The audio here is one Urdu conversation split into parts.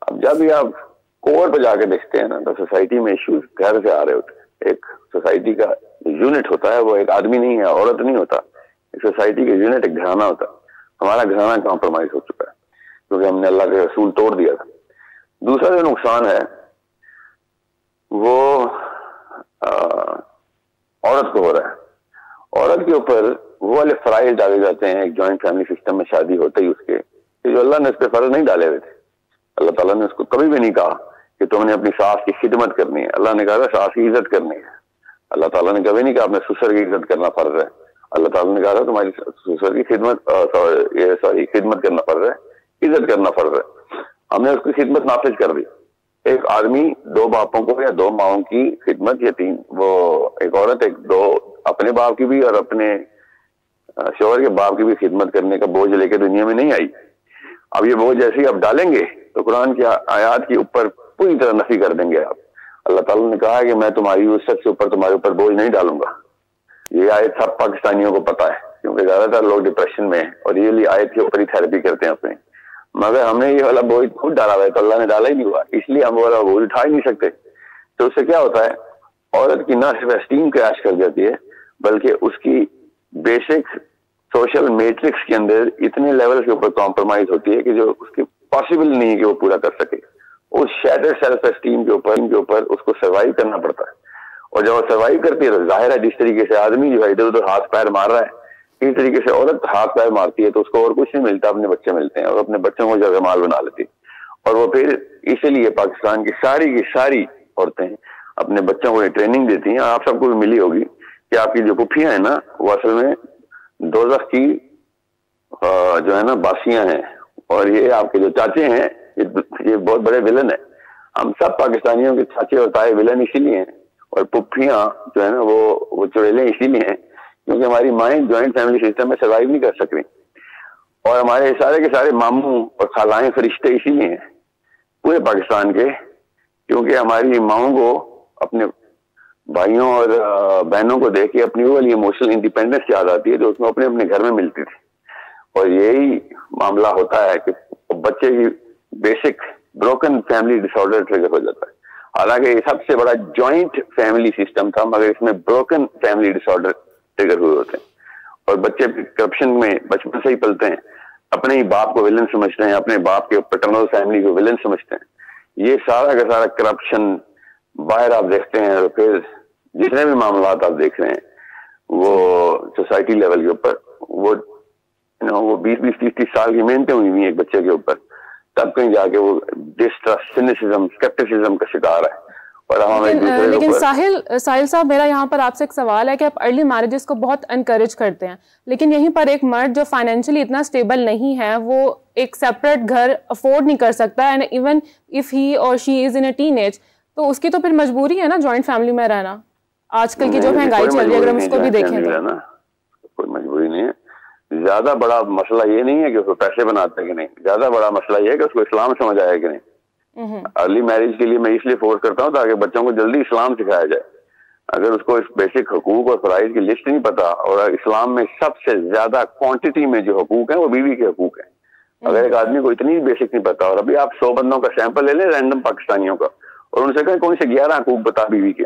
اب جب بھی آپ کور پہ جا کے دیکھتے ہیں نا تو سوسائٹی میں ایشوز گھر سے آ رہے ہوتے ہیں. ایک سوسائٹی کا یونٹ ہوتا ہے, وہ ایک آدمی نہیں ہے, عورت نہیں ہوتا, ایک سوسائٹی کا یونٹ ایک گھرانہ ہوتا ہے. ہمارا گھرانہ کمپرومائز ہو چکا ہے کیونکہ ہم نے اللہ کے رسول توڑ دیا تھا. دوسرا جو نقصان ہے وہ عورت کو ہو رہا ہے. عورت کے اوپر وہ والے فرائض ڈالے جاتے ہیں ایک جوائنٹ فیملی سسٹم میں شادی ہوتے ہی اس کے, جو اللہ نے اس پہ فرض نہیں ڈالے ہوئے تھے. اللہ تعالیٰ نے اس کو کبھی بھی نہیں کہا کہ تم نے اپنی ساس کی خدمت کرنی ہے. اللہ نے کہا تھا ساس کی عزت کرنی ہے. اللہ تعالیٰ نے کبھی نہیں کہا اپنے سسر کی عزت کرنا فرض ہے. اللہ تعالیٰ نے کہا تھا تمہاری سسر کی خدمت کرنا فرض ہے, عزت کرنا فرض ہے. ہم نے اس کی خدمت نافذ کر دی. ایک آدمی دو باپوں کو یا دو ماؤں کی خدمت, یا تین, وہ ایک عورت ایک دو اپنے باپ کی بھی اور اپنے شوہر کے باپ کی بھی خدمت کرنے کا بوجھ لے کے دنیا میں نہیں آئی. اب یہ بوجھ جیسے ہی آپ ڈالیں گے تو قرآن کی آیات کے اوپر پوری طرح نفی کر دیں گے آپ. اللہ تعالیٰ نے کہا ہے کہ میں تمہاری وسعت سے اوپر تمہارے اوپر بوجھ نہیں ڈالوں گا. یہ آیت سب پاکستانیوں کو پتا ہے کیونکہ زیادہ تر لوگ ڈپریشن میں ہیں اور یہ آیت کے اوپر ہی تھراپی کرتے ہیں اپنے. مگر ہم نے یہ والا بوجھ خود ڈالا ہوا ہے تو اللہ نے ڈالا ہی نہیں ہوا, اس لیے ہم وہ والا بوجھ اٹھا ہی نہیں سکتے. تو اس سے کیا ہوتا ہے, عورت کی نہ صرف اسٹیم کریش کر جاتی ہے بلکہ اس کی بیسک سوشل میٹرکس کے اندر اتنے لیول کے اوپر کمپرومائز ہوتی ہے کہ جو اس کی پاسبل نہیں ہے کہ وہ پورا کر سکے. اس شیٹرڈ سیلف اسٹیم کے اوپر اس کو سروائیو کرنا پڑتا ہے. اور جب وہ سروائیو کرتی ہے تو ظاہر ہے جس طریقے سے آدمی جو ہے ادھر ادھر ہاتھ پیر مار رہا ہے, اس طریقے سے عورت ہاتھ پیر مارتی ہے تو اس کو اور کچھ نہیں ملتا, اپنے بچے ملتے ہیں اور اپنے بچوں کو جگمال بنا لیتی. اور وہ پھر اسی لیے پاکستان کی ساری عورتیں اپنے بچوں کو یہ ٹریننگ دیتی ہیں. آپ سب کو بھی ملی ہوگی کہ آپ کی جو پھوپھیاں ہیں نا وہ اصل میں دوزخ کی جو ہے نا باسیاں ہیں, اور یہ آپ کے جو چاچے ہیں یہ بہت بڑے ولن ہیں. ہم سب پاکستانیوں کے چاچے اور تائے ولن اسی لیے ہیں, اور پھوپھیاں جو ہے نا وہ چڑیلیں اسی لیے ہیں کیونکہ ہماری مائیں جوائنٹ فیملی سسٹم میں سروائیو نہیں کر سک رہی. اور ہمارے سارے کے سارے ماموں اور خالائیں فرشتے اسی لیے ہیں پورے پاکستان کے, کیونکہ ہماری ماؤں کو اپنے بھائیوں اور بہنوں کو دیکھ کے اپنی وہ والی ایموشنل انڈیپینڈنس یاد آتی ہے جو اس میں اپنے گھر میں ملتی تھی. اور یہی معاملہ ہوتا ہے کہ بچے کی بیسک بروکن فیملی ڈس آرڈر ٹریگر ہو جاتا ہے. حالانکہ یہ سب سے بڑا جوائنٹ فیملی سسٹم تھا مگر اس میں بروکن فیملی ڈس آرڈر ٹریگر ہوئے ہوتے ہیں. اور بچے کرپشن میں بچپن سے ہی پلتے ہیں, اپنے ہی باپ کو ولن سمجھتے ہیں, اپنے باپ کے پیٹرنل فیملی کو ولن سمجھتے ہیں. یہ سارا کا سارا کرپشن باہر آپ دیکھتے ہیں. اور پھر جتنے بھی معاملات آپ دیکھ رہے ہیں وہ سوسائٹی لیول کے اوپر وہ 20-30 سال کی محنتیں ہوئی ہوئی ہیں ایک بچے کے اوپر, تب کہیں جا کے وہ ڈسٹرسٹ, سینسزم, سکیپٹسزم کا شکار ہے. لیکن ساحل صاحب میرا یہاں پر آپ سے ایک سوال ہے کہ آپ ارلی میرجز کو بہت انکریج کرتے ہیں, لیکن یہیں پر ایک مرد جو فائنینشلی اتنا اسٹیبل نہیں ہے وہ ایک سیپریٹ گھر افورڈ نہیں کر سکتا, اینڈ ایون اف ہی اور شی از ان اے ٹین ایج, تو اس کی تو پھر مجبوری ہے نا جوائنٹ فیملی میں رہنا. آج کل کی جو مہنگائی چل رہی ہے اگر ہم اس کو بھی دیکھیں تو کوئی مجبوری نہیں ہے. زیادہ بڑا مسئلہ یہ نہیں ہے کہ اس کو پیسے بناتے ہیں کہ نہیں, زیادہ بڑا مسئلہ یہ ہے کہ اس کو اسلام سمجھ آیا کہ نہیں. ارلی میرج کے لیے میں اس لیے فورس کرتا ہوں تاکہ بچوں کو جلدی اسلام سکھایا جائے. اگر اس کو اس بیسک حقوق اور فرائض کی لسٹ نہیں پتا, اور اسلام میں سب سے زیادہ کوانٹٹی میں جو حقوق ہیں وہ بیوی کے حقوق ہیں. اگر ایک آدمی کو اتنی بیسک نہیں پتا, اور ابھی آپ 100 بندوں کا سیمپل لے لیں رینڈم پاکستانیوں کا اور ان سے کہیں کون سے 11 حقوق بتا بیوی کے,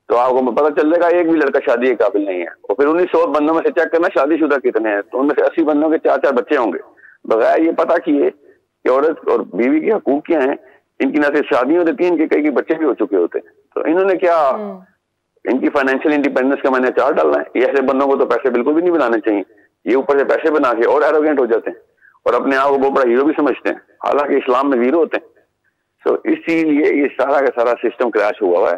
تو آپ کو پتا چل جائے گا ایک بھی لڑکا شادی کے قابل نہیں ہے. اور پھر انہیں 100 بندوں میں سے چیک کرنا شادی شدہ کتنے ہیں, تو ان میں سے 80 بندوں کے 4 بچے ہوں گے, بغیر یہ پتا کیے کہ عورت اور بیوی کے حقوق کیا ہیں. ان کی نہ صرف شادیاں ہوتی ہیں, ان کے کئی بچے بھی ہو چکے ہوتے ہیں. تو انہوں نے کیا ان کی فائنینشیل انڈیپینڈنس کا میں نے چار ڈالنا ہے. یہ ایسے بندوں کو تو پیسے بالکل بھی نہیں بنانے چاہیے. یہ اوپر سے پیسے بنا کے اور ایروگینٹ ہو جاتے ہیں اور اپنے آپ کو بہت بڑا ہیرو بھی سمجھتے ہیں, حالانکہ اسلام میں ہیرو ہوتے ہیں. تو اسی لیے یہ سارا کا سارا سسٹم کریش ہوا ہے.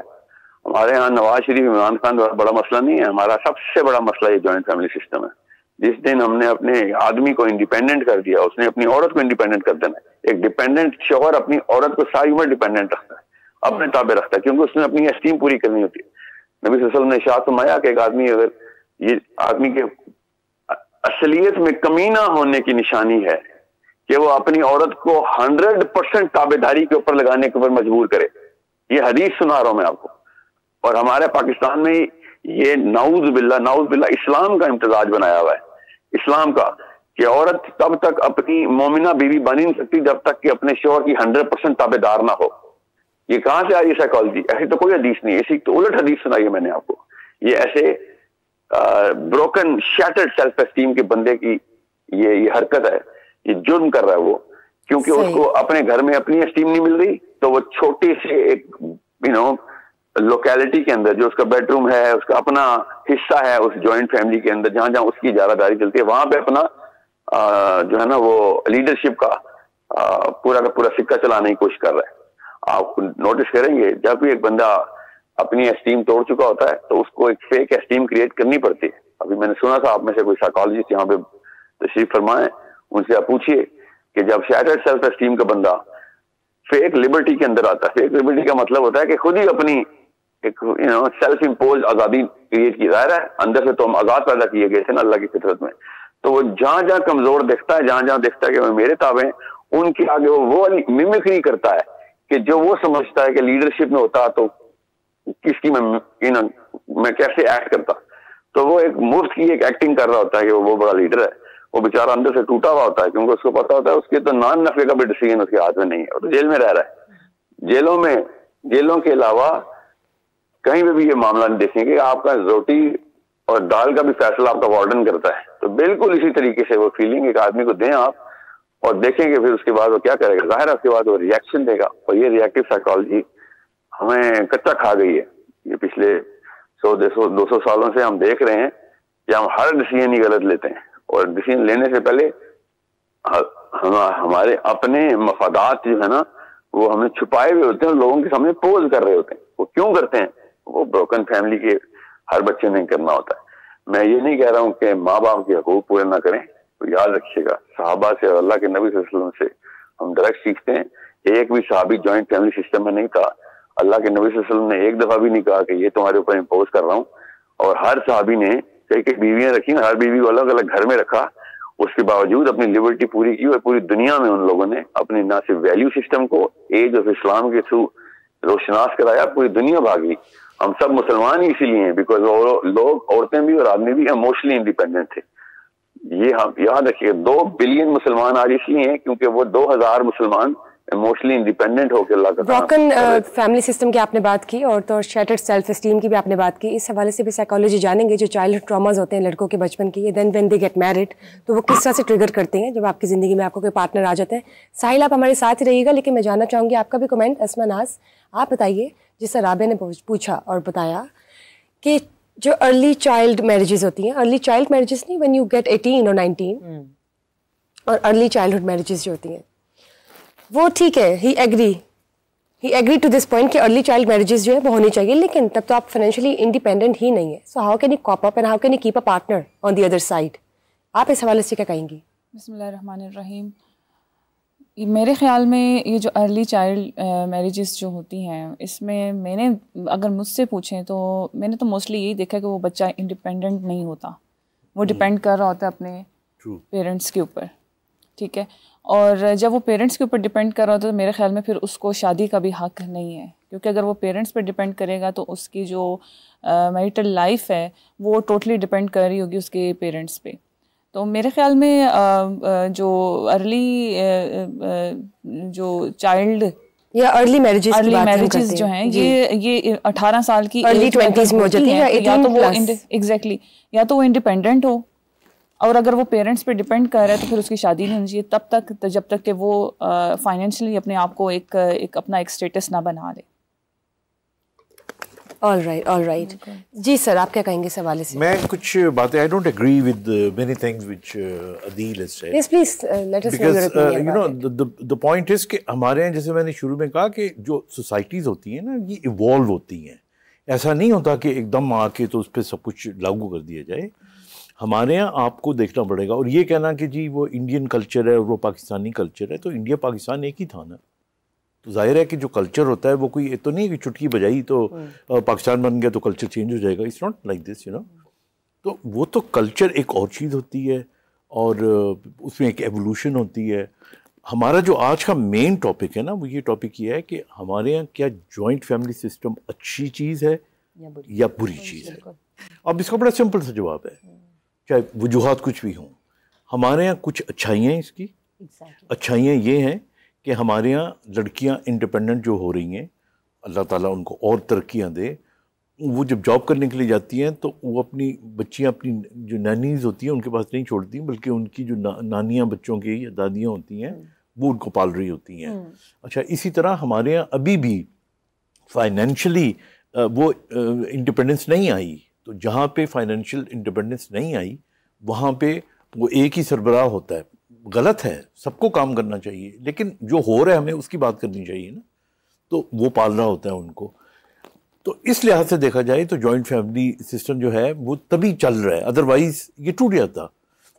ہمارے ہاں نواز شریف, عمران خان بڑا مسئلہ نہیں ہے. ہمارا سب سے بڑا مسئلہ یہ جوائنٹ فیملی سسٹم ہے. جس دن ہم نے اپنے آدمی کو انڈیپینڈنٹ کر دیا, اس نے اپنی عورت کو انڈیپینڈنٹ کر دینا. ایک ڈیپینڈنٹ شوہر اپنی عورت کو ساری عمر ڈیپینڈنٹ رکھتا ہے, اپنے تابع رکھتا ہے, کیونکہ اس نے اپنی اسٹیم پوری کرنی ہوتی ہے. نبی صلی اللہ علیہ وسلم نے ارشاد فرمایا کہ ایک آدمی, اگر یہ آدمی کے اصلیت میں کمی نہ ہونے کی نشانی ہے کہ وہ اپنی عورت کو 100% تابع داری کے اوپر لگانے کے اوپر مجبور کرے. یہ حدیث سنا رہا ہوں میں آپ کو. اور ہمارے پاکستان میں یہ نعوذ باللہ اسلام کا امتزاج بنایا ہوا ہے. اسلام کا کہ عورت تب تک اپنی مومنہ بیوی بن ہی نہیں سکتی جب تک کہ اپنے شوہر کی 100% تابع دار نہ ہو. یہ کہاں سے آئی سائیکالوجی؟ ایسی تو کوئی حدیث نہیں ہے, اسی تو الٹ حدیث سنائی ہے میں نے آپ کو. یہ ایسے بروکن شیٹرڈ سیلف اسٹیم کے بندے کی یہ حرکت ہے, یہ جرم کر رہا ہے وہ, کیونکہ اس کو اپنے گھر میں اپنی اسٹیم نہیں مل رہی, تو وہ چھوٹی سے ایک لوکیلٹی کے اندر جو اس کا بیڈ روم ہے, اس کا اپنا حصہ ہے اس جوائنٹ فیملی کے اندر, جہاں جہاں اس کی اجارہ داری چلتی ہے, وہاں پہ اپنا جو ہے نا وہ لیڈرشپ کا پورا کا پورا سکہ چلانے کی کوشش کر رہا ہے. آپ نوٹس کریں گے جب بھی ایک بندہ اپنی اسٹیم توڑ چکا ہوتا ہے تو اس کو ایک فیک اسٹیم کریٹ کرنی پڑتی ہے. ابھی میں نے سنا تھا آپ میں سے کوئی سائیکالوجسٹ یہاں پہ تشریف فرمائیں, ان سے آپ پوچھیے کہ جب شیٹرڈ سیلف اسٹیم کا بندہ فیک لبرٹی کے اندر آتا ہے, فیک لبرٹی کا مطلب ہوتا ہے کہ خود ہی اپنی ایک سیلف امپوز آزادی کریٹ کی. ظاہر ہے اندر سے تو ہم آزاد پیدا کیے گئے تھے نا اللہ کی فطرت میں, تو وہ جہاں جہاں کمزور دیکھتا ہے, جہاں جہاں دیکھتا ہے کہ میرے تابع ہیں, ان کے آگے وہ میمکری کرتا ہے کہ جو وہ سمجھتا ہے کہ لیڈرشپ میں ہوتا تو کس کی میں کیسے ایکٹ کرتا. تو وہ ایک مفت کی ایک ایکٹنگ کر رہا ہوتا ہے کہ وہ بڑا لیڈر ہے. وہ بیچارہ اندر سے ٹوٹا ہوا ہوتا ہے, کیونکہ اس کو پتا ہوتا ہے اس کے تو نان نفع کا بھی ڈیسیژن اس کے ہاتھ میں نہیں ہے, اور تو جیل میں رہ رہا ہے. جیلوں کے علاوہ کہیں پہ بھی یہ معاملہ نہیں دیکھیں گے. آپ کا روٹی اور دال کا بھی فیصلہ آپ کا وارڈن کرتا ہے, تو بالکل اسی طریقے سے وہ فیلنگ ایک آدمی کو دیں آپ, اور دیکھیں گے پھر اس کے بعد وہ کیا کرے گا. ظاہر ہے اس کے بعد وہ ریئیکشن دے گا, اور یہ ریئیکٹو سائیکالوجی ہمیں کچا کھا گئی ہے. یہ پچھلے 100-200 سالوں سے ہم دیکھ رہے ہیں کہ ہم ہر ڈیسیژن ہی غلط لیتے ہیں, اور ڈیسیژن لینے سے پہلے ہمارے اپنے مفادات جو ہے نا وہ ہمیں چھپائے ہوئے ہوتے ہیں, اور لوگوں کے سامنے پوز کر رہے ہوتے ہیں. وہ کیوں کرتے ہیں؟ وہ بروکن فیملی کے ہر بچے نے کرنا ہوتا ہے. میں یہ نہیں کہہ رہا ہوں کہ ماں باپ کے حقوق پورے نہ کریں, تو یاد رکھیے گا صحابہ سے اور اللہ کے نبی صلی اللہ علیہ وسلم سے ہم ڈائریکٹ سیکھتے ہیں. ایک بھی صحابی جوائنٹ فیملی سسٹم میں نہیں تھا. اللہ کے نبی صلی اللہ علیہ وسلم نے ایک دفعہ بھی نہیں کہا کہ یہ تمہارے اوپر امپوز کر رہا ہوں, اور ہر صحابی نے کئی بیویاں رکھی, ہر بیوی کو الگ الگ گھر میں رکھا, اس کے باوجود اپنی لبرٹی پوری کی, اور پوری دنیا میں ان لوگوں نے اپنی نہ صرف ویلیو سسٹم کو ایج آف اسلام کے تھرو روشناس کرایا, پوری دنیا بھاگی. ہم سب مسلمان ہی اسی لیے ہیں بیکاز لوگ عورتیں بھی اور آدمی بھی ایموشنلی انڈیپینڈنٹ تھے. یہ ہم یاد رکھیے 2 بلین مسلمان آج اس لیے ہیں کیونکہ وہ 2000 مسلمان ایموشنلی انڈیپینڈنٹ ہو کے اللہ کا بروکن فیملی سسٹم کی آپ نے بات کی, اور تو شیٹرڈ سیلف اسٹیم کی بھی آپ نے بات کی. اس حوالے سے بھی سائیکالوجی جانیں گے جو چائلڈ ٹراماز ہوتے ہیں لڑکوں کے بچپن کے, then when they get married تو وہ کس طرح سے ٹریگر کرتے ہیں جب آپ کی زندگی میں آپ کو کوئی پارٹنر آ جاتا ہے. ساحل آپ ہمارے ساتھ ہی رہیے گا, لیکن میں جاننا چاہوں گی آپ کا بھی کمنٹ. اسما ناز آپ بتائیے, جس سے رابعہ نے پوچھا اور بتایا کہ جو ارلی چائلڈ میرجز ہوتی ہیں, ارلی چائلڈ میرجز نہیں وین یو گیٹ 18 اور 19, اور ارلی چائلڈہڈ میرجز جو ہوتی ہیں وہ ٹھیک ہے, ہی ایگری ٹو دس پوائنٹ کہ ارلی چائلڈ میرجز جو ہے وہ ہونی چاہیے, لیکن تب تو آپ فائنینشلی انڈیپینڈنٹ ہی نہیں ہے. So how can you cope up and how can you keep a partner on the other side? آپ اس حوالے سے کیا کہیں گی؟ بسم اللہ الرحمن الرحیم. میرے خیال میں یہ جو ارلی چائلڈ میرجز جو ہوتی ہیں, اس میں میں نے اگر مجھ سے پوچھیں تو میں نے تو موسٹلی یہی دیکھا کہ وہ بچہ انڈیپینڈنٹ نہیں ہوتا, وہ ڈپینڈ کر رہا ہوتا ہے اپنے پیرنٹس کے اوپر. ٹھیک ہے, اور جب وہ پیرنٹس کے اوپر ڈپینڈ کر رہا ہوتا ہے تو میرے خیال میں پھر اس کو شادی کا بھی حق نہیں ہے, کیونکہ اگر وہ پیرنٹس پہ ڈپینڈ کرے گا تو اس کی جو میریٹل لائف ہے وہ ٹوٹلی ڈپینڈ کر رہی ہوگی اس کے پیرنٹس پہ. تو میرے خیال میں جو ارلی جو چائلڈ یا ارلی میرجز جو ہیں یہ 18 سال کی ارلی 20s میں ہو جاتی ہیں, یا تو وہ ایگزیکٹلی یا تو وہ انڈیپینڈنٹ ہو, اور اگر وہ پیرنٹس پہ ڈپینڈ کر رہا ہے تو پھر اس کی شادی نہیں ہونی چاہیے تب تک جب تک کہ وہ فائنینشلی اپنے آپ کو ایک اپنا ایک اسٹیٹس نہ بنا لے. All right. جی سر, آپ کیا کہیں گے اس حوالے سے؟ میں کچھ باتیں I don't agree with many things which Adeel has said. Yes please let us know your opinion. You know the point is کہ ہمارے یہاں جیسے میں نے شروع میں کہا کہ جو سوسائٹیز ہوتی ہیں نا یہ ایوالو ہوتی ہیں, ایسا نہیں ہوتا کہ ایک دم آ کے تو اس پہ سب کچھ لاگو کر دیا جائے. ہمارے یہاں آپ کو دیکھنا پڑے گا, اور یہ کہنا کہ جی وہ انڈین کلچر ہے اور وہ پاکستانی کلچر ہے, تو انڈیا پاکستان ایک ہی تھا نا. تو ظاہر ہے کہ جو کلچر ہوتا ہے وہ کوئی تو نہیں کہ چٹکی بجائی تو پاکستان بن گیا تو کلچر چینج ہو جائے گا. It's not like this, you know. تو وہ تو کلچر ایک اور چیز ہوتی ہے, اور اس میں ایک ایوولوشن ہوتی ہے. ہمارا جو آج کا مین ٹاپک ہے نا وہ یہ ٹاپک یہ ہے کہ ہمارے یہاں کیا جوائنٹ فیملی سسٹم اچھی چیز ہے یا بری چیز ہے. اب اس کا بڑا سمپل سا جواب ہے, چاہے وجوہات کچھ بھی ہوں. ہمارے یہاں کچھ اچھائیاں ہیں اس کی. اچھائیاں یہ ہیں کہ ہمارے یہاں لڑکیاں انڈیپینڈنٹ جو ہو رہی ہیں, اللہ تعالیٰ ان کو اور ترقیاں دے, وہ جب جاب کرنے کے لیے جاتی ہیں تو وہ اپنی بچیاں اپنی جو نانیز ہوتی ہیں ان کے پاس نہیں چھوڑتی, بلکہ ان کی جو نانیاں بچوں کی یا دادیاں ہوتی ہیں وہ ان کو پال رہی ہوتی ہیں. اچھا, اسی طرح ہمارے یہاں ابھی بھی فائنینشلی وہ انڈیپینڈنس نہیں آئی, تو جہاں پہ فائنینشیل انڈیپینڈنس نہیں آئی وہاں پہ وہ ایک ہی سربراہ ہوتا ہے. غلط ہے, سب کو کام کرنا چاہیے, لیکن جو ہو رہا ہے ہمیں اس کی بات کرنی چاہیے نا, تو وہ پال رہا ہوتا ہے ان کو. تو اس لحاظ سے دیکھا جائے تو جوائنٹ فیملی سسٹم جو ہے وہ تبھی چل رہا ہے, ادروائز یہ ٹوٹ جاتا.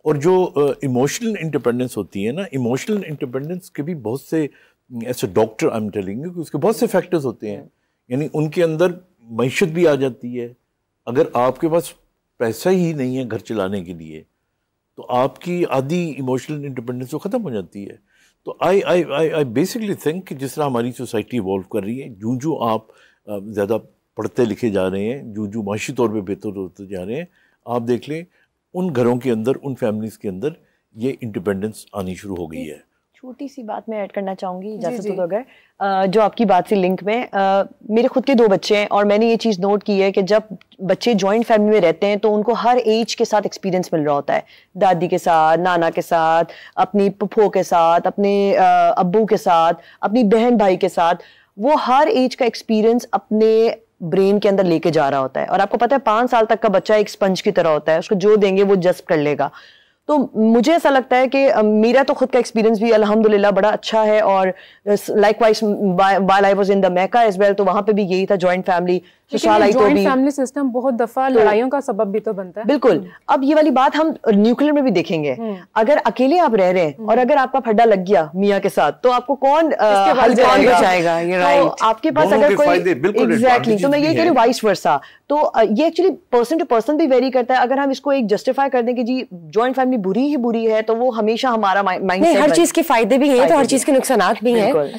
اور جو ایموشنل انڈیپینڈنس ہوتی ہے نا, ایموشنل انڈیپینڈنس کے بھی بہت سے ایسے doctor I am telling you کہ اس کے بہت سے فیکٹرز ہوتے ہیں. یعنی ان کے اندر معیشت بھی آ جاتی ہے. اگر آپ کے پاس پیسہ ہی نہیں ہے گھر چلانے کے لیے تو آپ کی آدھی ایموشنل انڈیپینڈنس تو ختم ہو جاتی ہے. تو آئی بیسکلی تھنک کہ جس طرح ہماری سوسائٹی ایوالو کر رہی ہے, جو آپ زیادہ پڑھتے لکھے جا رہے ہیں, جو معاشی طور پہ بہتر ہوتے جا رہے ہیں, آپ دیکھ لیں ان گھروں کے اندر, ان فیملیز کے اندر یہ انڈیپینڈنس آنی شروع ہو گئی ہے. چھوٹی سی بات میں ایڈ کرنا چاہوں گی اجازت ہو تو اگر, جو آپ کی بات سے لنک میں, میرے خود کے 2 بچے ہیں اور میں نے یہ چیز نوٹ کی ہے کہ جب بچے جوائنٹ فیملی میں رہتے ہیں تو ان کو ہر ایج کے ساتھ ایکسپیرینس مل رہا ہوتا ہے, دادی کے ساتھ, نانا کے ساتھ, اپنی پھپھو کے ساتھ, اپنے ابو کے ساتھ, اپنی بہن بھائی کے ساتھ. وہ ہر ایج کا ایکسپیرینس اپنے برین کے اندر لے کے جا رہا ہوتا ہے. اور آپ کو پتہ ہے 5 سال تک کا بچہ ایک اسپنج کی طرح ہوتا ہے, اس کو جو دیں گے وہ جذب کر لے گا. تو مجھے ایسا لگتا ہے کہ میرا تو خود کا ایکسپیرینس بھی الحمدللہ بڑا اچھا ہے, اور like wise while I was in the Mecca as well, تو وہاں پہ بھی یہی تھا joint family. Joint family system بہت دفعہ لڑائیوں کا سبب بھی تو بنتا ہے. بالکل. اب یہ والی بات ہم نیوکلیر میں بھی دیکھیں گے. اگر اکیلے آپ رہ رہے ہیں اور اگر آپ کا پھڈا لگ گیا میاں کے ساتھ تو آپ کو کون بچائے گا؟ آپ کے پاس اگر کوئی ایگزیکٹلی, تو میں یہ کہہ رہی ہوں وائس ورسا. تو یہ ایکچولی پرسن ٹو پرسن بھی ویری کرتا ہے. اگر ہم اس کو ایک جسٹیفائی کر دیں کہ جی جوائنٹ فیملی بری ہی بری ہے, تو وہ ہمیشہ ہمارا مائنڈ سیٹ, ہر چیز کے فائدے بھی ہیں تو ہر چیز کے نقصانات بھی ہیں.